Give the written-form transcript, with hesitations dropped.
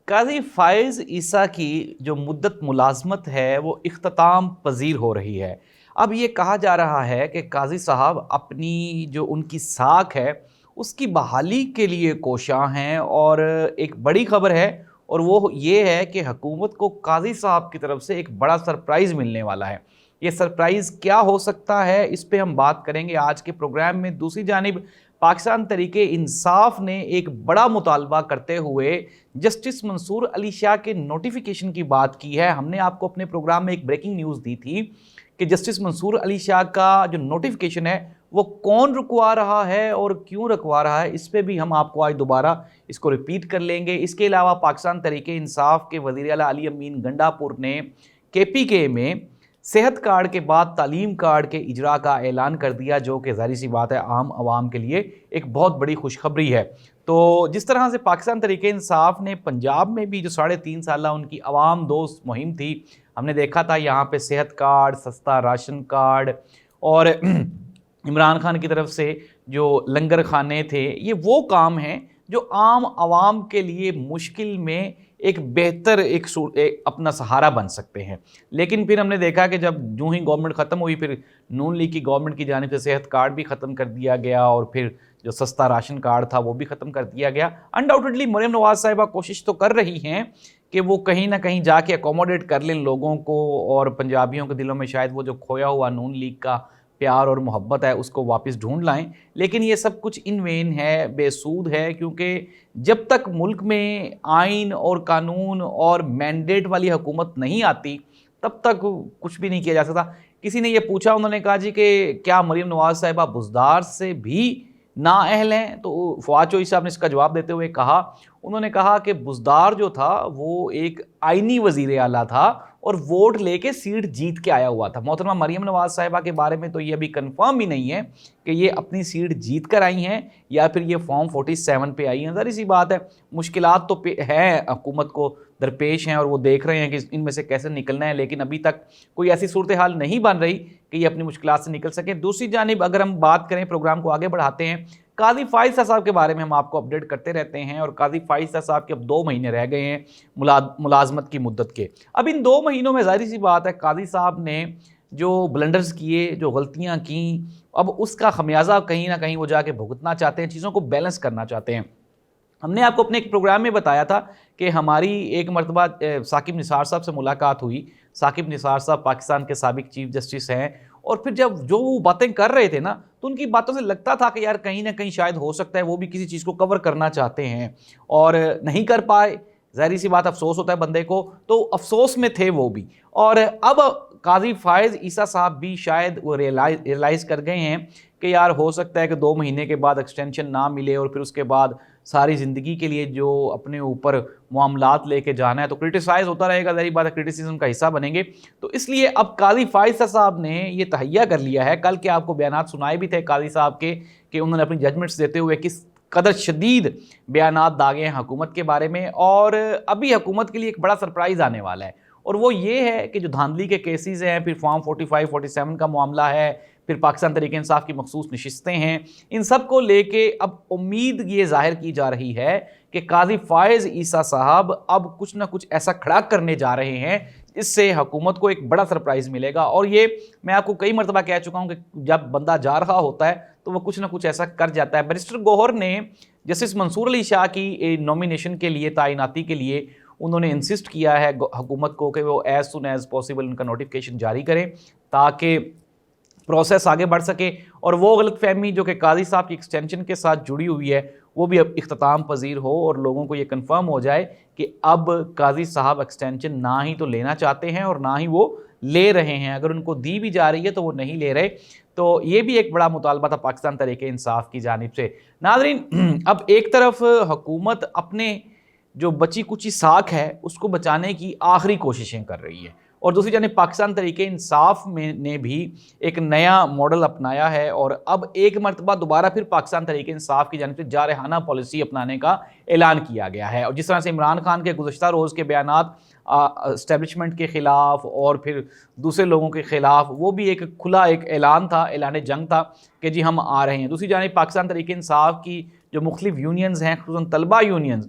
قاضی فائز عیسیٰ کی جو مدت ملازمت ہے وہ اختتام پذیر ہو رہی ہے۔ اب یہ کہا جا رہا ہے کہ قاضی صاحب اپنی جو ان کی ساکھ ہے اس کی بحالی کے لیے کوشاں ہیں، اور ایک بڑی خبر ہے اور وہ یہ ہے کہ حکومت کو قاضی صاحب کی طرف سے ایک بڑا سرپرائز ملنے والا ہے۔ یہ سرپرائز کیا ہو سکتا ہے، اس پہ ہم بات کریں گے آج کے پروگرام میں۔ دوسری جانب پاکستان تحریک انصاف نے ایک بڑا مطالبہ کرتے ہوئے جسٹس منصور علی شاہ کے نوٹیفیکیشن کی بات کی ہے۔ ہم نے آپ کو اپنے پروگرام میں ایک بریکنگ نیوز دی تھی کہ جسٹس منصور علی شاہ کا جو نوٹیفیکیشن ہے وہ کون رکوا رہا ہے اور کیوں رکوا رہا ہے، اس پہ بھی ہم آپ کو آج دوبارہ اس کو ریپیٹ کر لیں گے۔ اس کے علاوہ پاکستان تحریک انصاف کے وزیر اعلیٰ علی امین گنڈا پور نے کے پی کے میں صحت کارڈ کے بعد تعلیم کارڈ کے اجرا کا اعلان کر دیا، جو کہ ظاہر سی بات ہے عام عوام کے لیے ایک بہت بڑی خوشخبری ہے۔ تو جس طرح سے پاکستان تحریک انصاف نے پنجاب میں بھی جو 3.5 سالہ ان کی عوام دوست مہم تھی، ہم نے دیکھا تھا یہاں پہ صحت کارڈ، سستا راشن کارڈ اور عمران خان کی طرف سے جو لنگر خانے تھے، یہ وہ کام ہیں جو عام عوام کے لیے مشکل میں ایک بہتر ایک اپنا سہارا بن سکتے ہیں۔ لیکن پھر ہم نے دیکھا کہ جب جو ہی گورنمنٹ ختم ہوئی، پھر نون لیگ کی گورنمنٹ کی جانب سے صحت کارڈ بھی ختم کر دیا گیا، اور پھر جو سستا راشن کارڈ تھا وہ بھی ختم کر دیا گیا۔ انڈاؤٹڈلی مریم نواز صاحبہ کوشش تو کر رہی ہیں کہ وہ کہیں نہ کہیں جا کے اکوموڈیٹ کر لیں لوگوں کو، اور پنجابیوں کے دلوں میں شاید وہ جو کھویا ہوا نون لیگ کا پیار اور محبت ہے اس کو واپس ڈھونڈ لائیں۔ لیکن یہ سب کچھ ان وین ہے، بے سود ہے، کیونکہ جب تک ملک میں آئین اور قانون اور مینڈیٹ والی حکومت نہیں آتی تب تک کچھ بھی نہیں کیا جا سکتا۔ کسی نے یہ پوچھا، انہوں نے کہا جی کہ کیا مریم نواز صاحبہ بزدار سے بھی نااہل ہیں؟ تو فواد چوہدری صاحب نے اس کا جواب دیتے ہوئے کہا، انہوں نے کہا کہ بزدار جو تھا وہ ایک آئینی وزیر اعلیٰ تھا اور ووٹ لے کے سیٹ جیت کے آیا ہوا تھا۔ محترمہ مریم نواز صاحبہ کے بارے میں تو یہ ابھی کنفرم ہی نہیں ہے کہ یہ اپنی سیٹ جیت کر آئی ہیں یا پھر یہ فارم 47 پہ آئی ہیں۔ ظاہر سی بات ہے مشکلات تو ہیں حکومت کو درپیش ہیں، اور وہ دیکھ رہے ہیں کہ ان میں سے کیسے نکلنا ہے، لیکن ابھی تک کوئی ایسی صورتحال نہیں بن رہی کہ یہ اپنی مشکلات سے نکل سکیں۔ دوسری جانب اگر ہم بات کریں، پروگرام کو آگے بڑھاتے ہیں، قاضی فائز صاحب کے بارے میں ہم آپ کو اپڈیٹ کرتے رہتے ہیں، اور قاضی فائز صاحب کے اب 2 مہینے رہ گئے ہیں ملازمت کی مدت کے۔ اب ان 2 مہینوں میں ظاہر سی بات ہے قاضی صاحب نے جو بلنڈرز کیے، جو غلطیاں کیں، اب اس کا خمیازہ کہیں نہ کہیں وہ جا کے بھگتنا چاہتے ہیں، چیزوں کو بیلنس کرنا چاہتے ہیں۔ ہم نے آپ کو اپنے ایک پروگرام میں بتایا تھا کہ ہماری ایک مرتبہ ثاقب نثار صاحب سے ملاقات ہوئی۔ ثاقب نثار صاحب پاکستان کے سابق چیف جسٹس ہیں، اور پھر جب جو وہ باتیں کر رہے تھے نا، تو ان کی باتوں سے لگتا تھا کہ یار کہیں نہ کہیں شاید ہو سکتا ہے وہ بھی کسی چیز کو کور کرنا چاہتے ہیں اور نہیں کر پائے۔ ظاہری سی بات، افسوس ہوتا ہے بندے کو، تو افسوس میں تھے وہ بھی۔ اور اب قاضی فائز عیسیٰ صاحب بھی شاید وہ ریئلائز کر گئے ہیں کہ یار ہو سکتا ہے کہ 2 مہینے کے بعد ایکسٹینشن نہ ملے، اور پھر اس کے بعد ساری زندگی کے لیے جو اپنے اوپر معاملات لے کے جانا ہے تو کرٹیسائز ہوتا رہے گا، ظاہری بات ہے کرٹیسزم کا حصہ بنیں گے۔ تو اس لیے اب قاضی فائز صاحب نے یہ تہیہ کر لیا ہے، کل کے آپ کو بیانات سنائے بھی تھے قاضی صاحب کے کہ انہوں نے اپنی ججمنٹس دیتے ہوئے کس قدر شدید بیانات داغے ہیں حکومت کے بارے میں، اور ابھی حکومت کے لیے ایک بڑا سرپرائز آنے والا ہے، اور وہ یہ ہے کہ جو دھاندلی کے کیسز ہیں، پھر فارم 45 47 کا معاملہ ہے، پھر پاکستان تحریک انصاف کی مخصوص نشستیں ہیں، ان سب کو لے کے اب امید یہ ظاہر کی جا رہی ہے کہ قاضی فائز عیسیٰ صاحب اب کچھ نہ کچھ ایسا کھڑا کرنے جا رہے ہیں اس سے حکومت کو ایک بڑا سرپرائز ملے گا۔ اور یہ میں آپ کو کئی مرتبہ کہہ چکا ہوں کہ جب بندہ جا رہا ہوتا ہے تو وہ کچھ نہ کچھ ایسا کر جاتا ہے۔ بیرسٹر گوہر نے جسٹس منصور علی شاہ کی نومینیشن کے لیے، تعیناتی کے لیے، انہوں نے انسسٹ کیا ہے حکومت کو کہ وہ as soon as possible in کا نوٹیفیکیشن جاری کریں تاکہ پروسیس آگے بڑھ سکے، اور وہ غلط فہمی جو کہ قاضی صاحب کی ایکسٹینشن کے ساتھ جڑی ہوئی ہے وہ بھی اب اختتام پذیر ہو، اور لوگوں کو یہ کنفرم ہو جائے کہ اب قاضی صاحب ایکسٹینشن نہ ہی تو لینا چاہتے ہیں اور نہ ہی وہ لے رہے ہیں، اگر ان کو دی بھی جا رہی ہے تو وہ نہیں لے رہے۔ تو یہ بھی ایک بڑا مطالبہ تھا پاکستان تحریک انصاف کی جانب سے۔ ناظرین، اب ایک طرف حکومت اپنے جو بچی کچی ساکھ ہے اس کو بچانے کی آخری کوششیں کر رہی ہے، اور دوسری جانب پاکستان تحریک انصاف نے بھی ایک نیا ماڈل اپنایا ہے، اور اب ایک مرتبہ دوبارہ پھر پاکستان تحریک انصاف کی جانب سے جارحانہ پالیسی اپنانے کا اعلان کیا گیا ہے۔ اور جس طرح سے عمران خان کے گزشتہ روز کے بیانات اسٹیبلشمنٹ کے خلاف اور پھر دوسرے لوگوں کے خلاف، وہ بھی ایک کھلا ایک اعلان تھا، اعلان جنگ تھا کہ جی ہم آ رہے ہیں۔ دوسری جانب پاکستان تحریک انصاف کی جو مختلف یونینز ہیں، خصوصاً طلبہ یونینز،